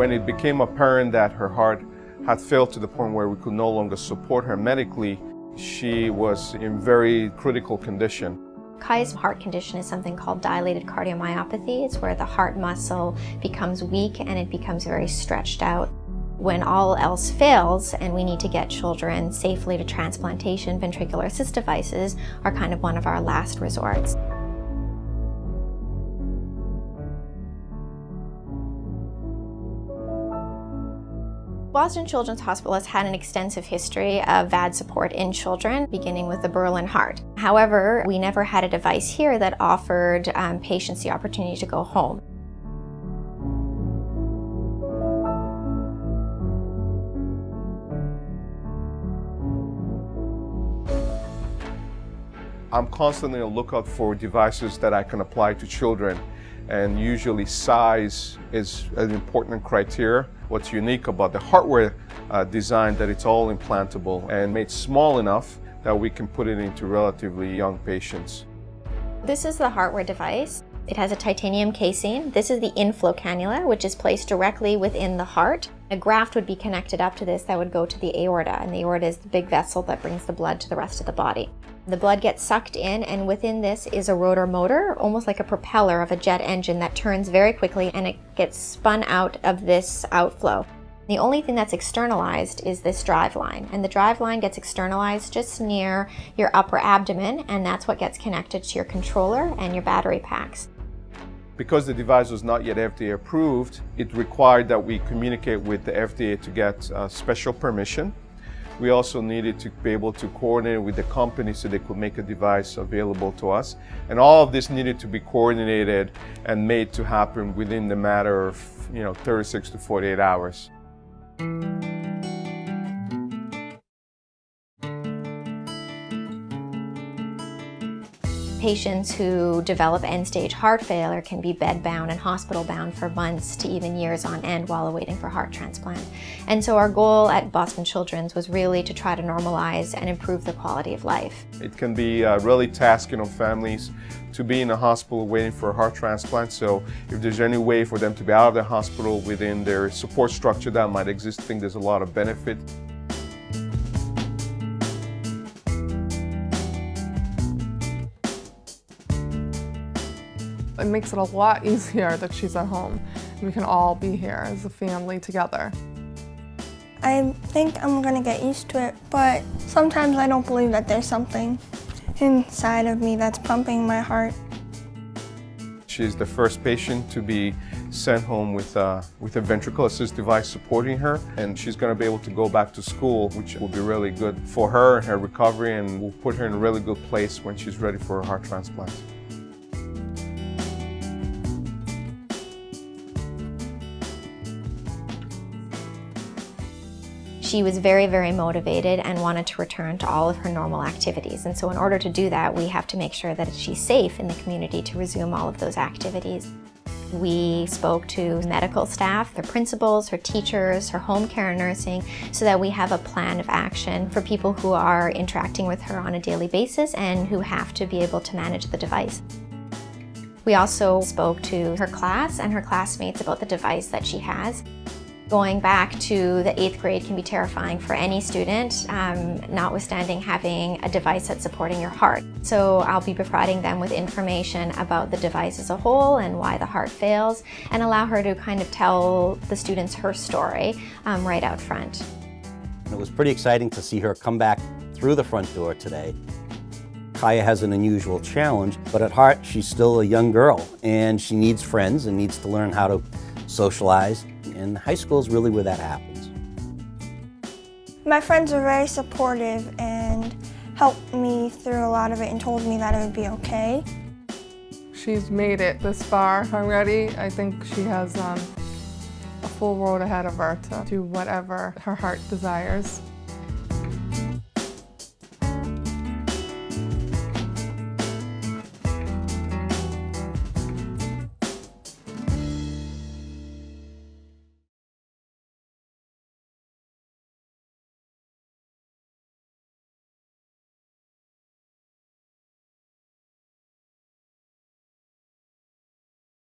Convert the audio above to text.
When it became apparent that her heart had failed to the point where we could no longer support her medically, she was in very critical condition. Kyah's heart condition is something called dilated cardiomyopathy. It's where the heart muscle becomes weak and it becomes very stretched out. When all else fails and we need to get children safely to transplantation, ventricular assist devices are kind of one of our last resorts. Boston Children's Hospital has had an extensive history of VAD support in children, beginning with the Berlin heart. However, we never had a device here that offered patients the opportunity to go home. I'm constantly on the lookout for devices that I can apply to children, and usually size is an important criteria. What's unique about the hardware design that it's all implantable and made small enough that we can put it into relatively young patients. This is the hardware device. It has a titanium casing. This is the inflow cannula, which is placed directly within the heart. A graft would be connected up to this that would go to the aorta, and the aorta is the big vessel that brings the blood to the rest of the body. The blood gets sucked in, and within this is a rotor motor, almost like a propeller of a jet engine that turns very quickly, and it gets spun out of this outflow. The only thing that's externalized is this drive line, and the drive line gets externalized just near your upper abdomen, and that's what gets connected to your controller and your battery packs. Because the device was not yet FDA approved, it required that we communicate with the FDA to get special permission. We also needed to be able to coordinate with the company so they could make a device available to us. And all of this needed to be coordinated and made to happen within the matter of 36 to 48 hours. Patients who develop end-stage heart failure can be bed-bound and hospital-bound for months to even years on end while awaiting for heart transplant. And so our goal at Boston Children's was really to try to normalize and improve the quality of life. It can be really tasking on families to be in a hospital waiting for a heart transplant. So if there's any way for them to be out of the hospital within their support structure that might exist, I think there's a lot of benefit. It makes it a lot easier that she's at home. We can all be here as a family together. I think I'm gonna get used to it, but sometimes I don't believe that there's something inside of me that's pumping my heart. She's the first patient to be sent home with a ventricular assist device supporting her, and she's going to be able to go back to school, which will be really good for her and her recovery, and will put her in a really good place when she's ready for a heart transplant. She was very, very motivated and wanted to return to all of her normal activities. And so in order to do that, we have to make sure that she's safe in the community to resume all of those activities. We spoke to medical staff, the principals, her teachers, her home care nursing, so that we have a plan of action for people who are interacting with her on a daily basis and who have to be able to manage the device. We also spoke to her class and her classmates about the device that she has. Going back to the 8th grade can be terrifying for any student, notwithstanding having a device that's supporting your heart. So I'll be providing them with information about the device as a whole and why the heart fails, and allow her to kind of tell the students her story right out front. It was pretty exciting to see her come back through the front door today. Kyah has an unusual challenge, but at heart she's still a young girl, and she needs friends and needs to learn how to socialize, and high school is really where that happens. My friends are very supportive and helped me through a lot of it and told me that it would be okay. She's made it this far already. I think she has a full road ahead of her to do whatever her heart desires.